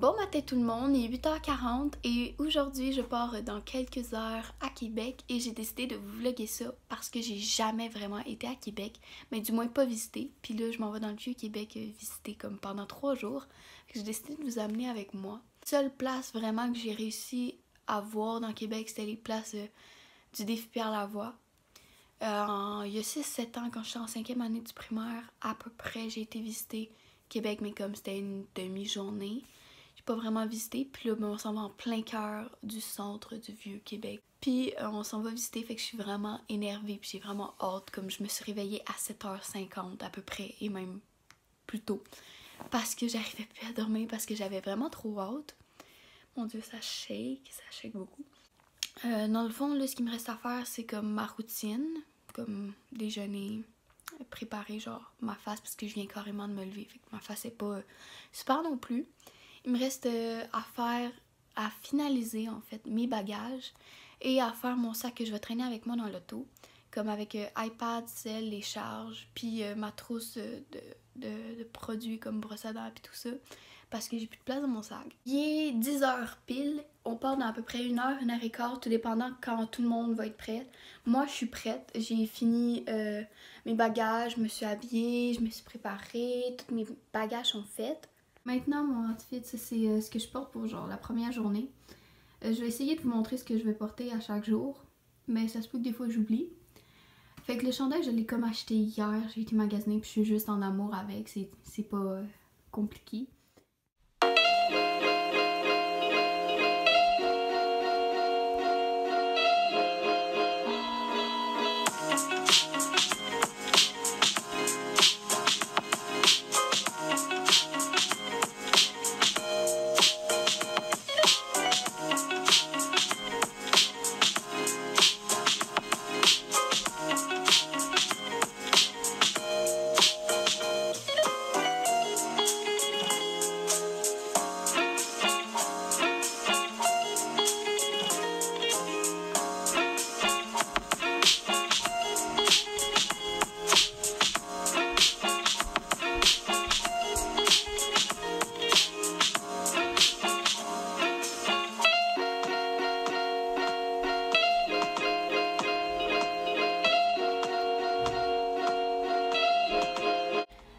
Bon matin tout le monde, il est 8h40 et aujourd'hui je pars dans quelques heures à Québec et j'ai décidé de vous vlogger ça parce que j'ai jamais vraiment été à Québec, mais du moins pas visité. Puis là je m'en vais dans le vieux Québec visiter comme pendant 3 jours. J'ai décidé de vous amener avec moi. Seule place vraiment que j'ai réussi à voir dans Québec, c'était les places du défi Pierre-Lavoie. Il y a 6-7 ans, quand j'étais en 5e année du primaire, à peu près j'ai été visiter Québec, mais comme c'était une demi-journée. J'ai pas vraiment visité, puis là on s'en va en plein cœur du centre du vieux Québec. Puis on s'en va visiter, fait que je suis vraiment énervée, puis j'ai vraiment hâte, comme je me suis réveillée à 7h50 à peu près, et même plus tôt, parce que j'arrivais plus à dormir, parce que j'avais vraiment trop hâte. Mon Dieu, ça shake beaucoup. Dans le fond, là, ce qui me reste à faire, c'est comme ma routine, comme déjeuner, préparer genre ma face, parce que je viens carrément de me lever, fait que ma face est pas super non plus. Il me reste à finaliser en fait mes bagages et à faire mon sac que je vais traîner avec moi dans l'auto, comme avec iPad, cell, les charges, puis ma trousse de produits comme brosse à dents puis tout ça, parce que j'ai plus de place dans mon sac. Il est 10h pile, on part dans à peu près 1 heure, 1h15, tout dépendant quand tout le monde va être prêt. Moi je suis prête, j'ai fini mes bagages, je me suis habillée, je me suis préparée, tous mes bagages sont faits. Maintenant, mon outfit, c'est ce que je porte pour genre la première journée. Je vais essayer de vous montrer ce que je vais porter à chaque jour, mais ça se peut que des fois j'oublie. Fait que le chandail, je l'ai comme acheté hier, j'ai été magasiner puis je suis juste en amour avec, c'est pas compliqué.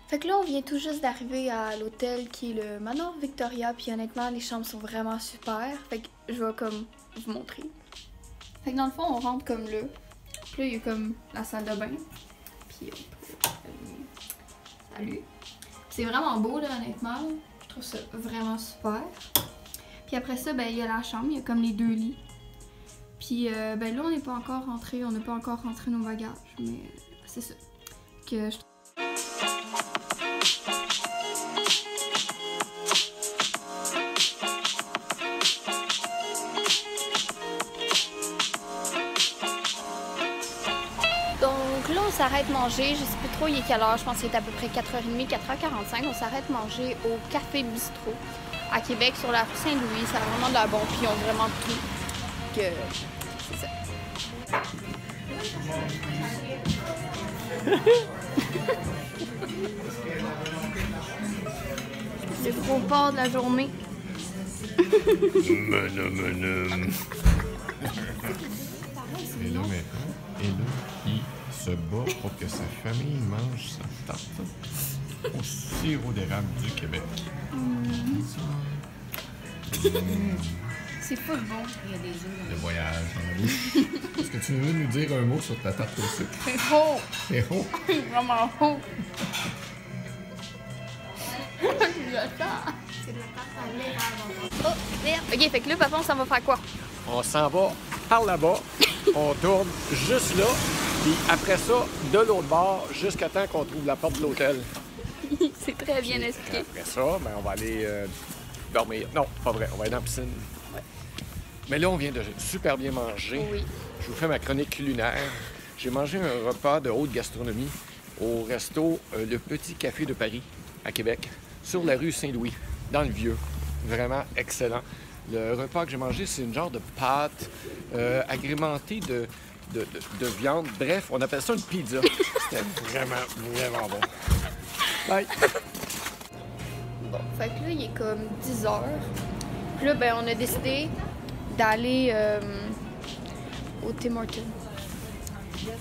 Fait que là, on vient tout juste d'arriver à l'hôtel qui est le Manoir Victoria, puis honnêtement, les chambres sont vraiment super. Fait que je vais comme vous montrer. Fait que dans le fond, on rentre comme là. Puis là, il y a comme la salle de bain. Puis salut. C'est vraiment beau, là, honnêtement. Je trouve ça vraiment super. Puis après ça, ben, il y a la chambre, il y a comme les 2 lits. Puis ben là, on n'est pas encore rentré, on n'a pas encore rentré nos bagages, mais c'est ça. Que je Donc là, on s'arrête manger, je sais plus trop il est quelle heure, je pense que c'est à peu près 4h30, 4h45. On s'arrête manger au Café Bistrot à Québec sur la rue Saint-Louis. Ça a vraiment de la bon, puis ils ont vraiment tout. Que c'est ça. Le gros porc de la journée. Et là maintenant, il se bat pour que sa famille mange sa tarte au sirop d'érable du Québec. C'est pas bon. Il y a des œufs. Le voyage dans la bouche. Est-ce que tu veux nous dire un mot sur ta tarte au sucre? C'est haut. C'est haut. Vraiment haut. C'est de la tarte à l'érable. Oh, merde. Ok, fait que là, papa, on s'en va faire quoi? On s'en va par là-bas, on tourne juste là, puis après ça, de l'autre bord, jusqu'à temps qu'on trouve la porte de l'hôtel. C'est très bien expliqué. Après ça, ben, on va aller dormir. Non, pas vrai, on va aller dans la piscine. Ouais. Mais là, on vient de super bien manger. Oui. Je vous fais ma chronique culinaire. J'ai mangé un repas de haute gastronomie au resto Le Petit Café de Paris, à Québec, sur la rue Saint-Louis, dans le Vieux. Vraiment excellent. Le repas que j'ai mangé, c'est une genre de pâte agrémentée de viande. Bref, on appelle ça une pizza. C'était vraiment bon. Bye! Bon, Fait que là, il est comme 10h. Puis là, ben, on a décidé d'aller au Tim Hortons.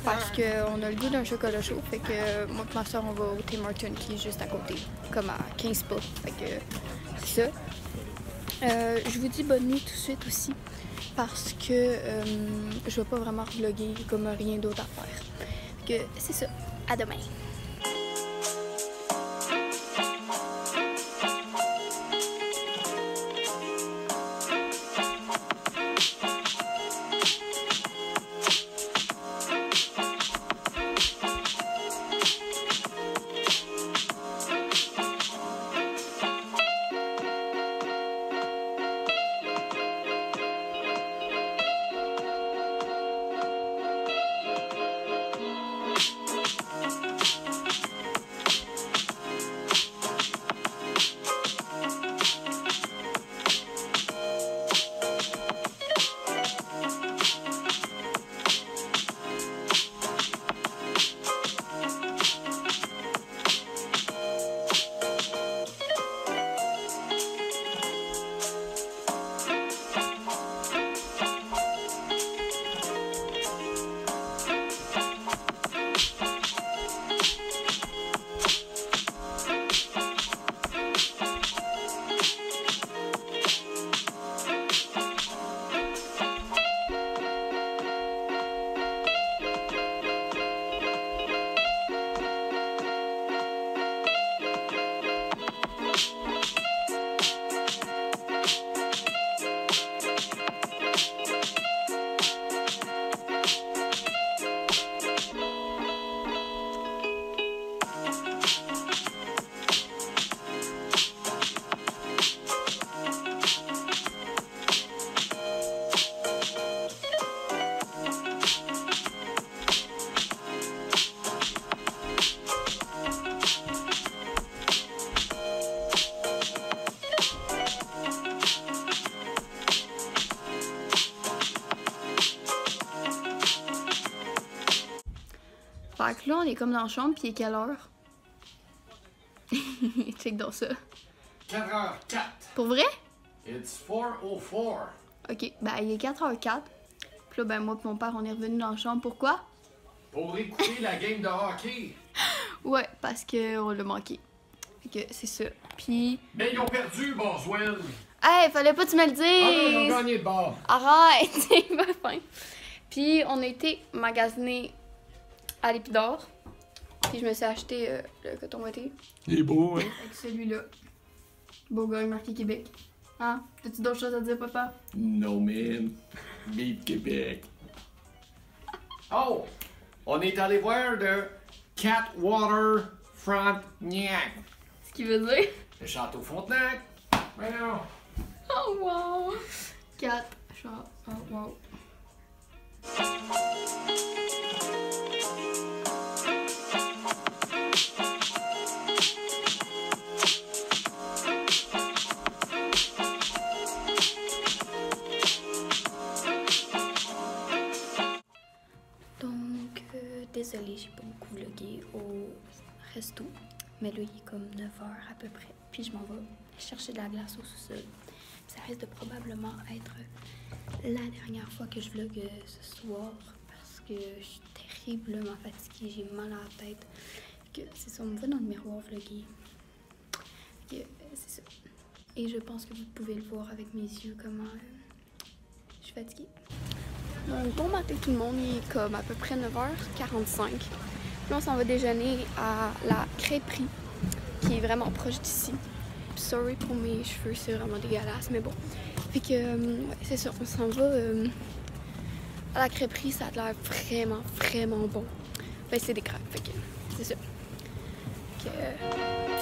Parce qu'on a le goût d'un chocolat chaud. Fait que moi et ma soeur, on va au Tim Hortons qui est juste à côté. Comme à 15 pas. Fait que c'est ça. Je vous dis bonne nuit tout de suite aussi. Parce que je vais pas vraiment vlogger comme rien d'autre à faire. Fait que c'est ça. À demain. Fait que là, on est comme dans la chambre, puis il est quelle heure? Check dans ça. 4h04. Pour vrai? It's 4:04. Ok, ben il est 4h04. Puis là, ben moi et mon père, on est revenus dans la chambre. Pourquoi? Pour écouter la game de hockey. Ouais, parce qu'on l'a manqué. Fait que c'est ça. Puis... Mais ils ont perdu, Boswell. Hey, fallait pas que tu me le dises! Ah non, ils ont gagné de bord. Arrête! C'est pas fin. Puis on a été magasiner à l'Épidore. Puis je me suis acheté le coton ouaté. Il est beau, hein? Avec celui-là. Beau gars marqué Québec. Hein? T'as-tu d'autres choses à dire, papa? No, man. Beat Québec. Oh! On est allé voir de Catwater Frontenac. Ce qui veut dire... Le château Frontenac. Voyons. Oh wow! 4 chats. Oh wow. Donc, désolée, j'ai pas beaucoup vlogué au resto. Mais là, il est comme 9h à peu près. Puis je m'en vais chercher de la glace au sous-sol. Ça risque de probablement être la dernière fois que je vlogue ce soir. Parce que je suis terriblement fatiguée. J'ai mal à la tête. Que c'est ça, on me voit dans le miroir vlogger. Que c'est ça. Et je pense que vous pouvez le voir avec mes yeux comment je suis fatiguée. Donc, bon matin tout le monde. Il est comme à peu près 9h45. Puis on s'en va déjeuner à la crêperie, qui est vraiment proche d'ici. Sorry pour mes cheveux, c'est vraiment dégueulasse, mais bon. Fait que, ouais, c'est ça, on s'en va à la crêperie, ça a l'air vraiment, vraiment bon. Ben, c'est des crêpes, fait que, c'est ça. Fait que,